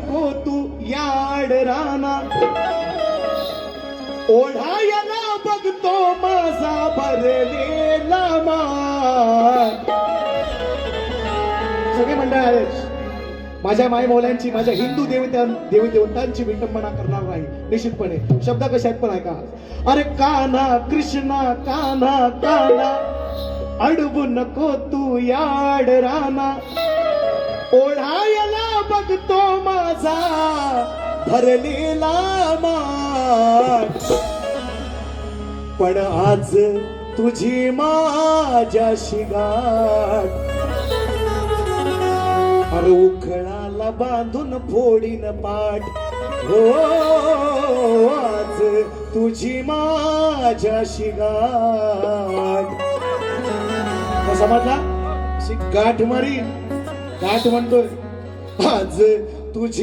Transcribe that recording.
नको तू याड राना, ओढायला बघतो माझा भरलेला मान. सगळे मंडळ आहेत. माझ्या मायमौल्यांची, माझ्या हिंदू देवी देवतांची विटंबना करणार नाही निश्चितपणे. शब्द कसे आहेत पण ऐका. अरे कान्हा कृष्णा कान्हा कान्हा, अडवू नको तू याड राना, ओढायला बघतो माझा भरलेला मान. पण आज तुझी माझ्याशी गाठ, अरे उखळाला बांधून फोडीन पाठ. हो आज तुझी माझ्याशी गाठ. समजला? गाठ मारी गाठ म्हणतोय आज तुझी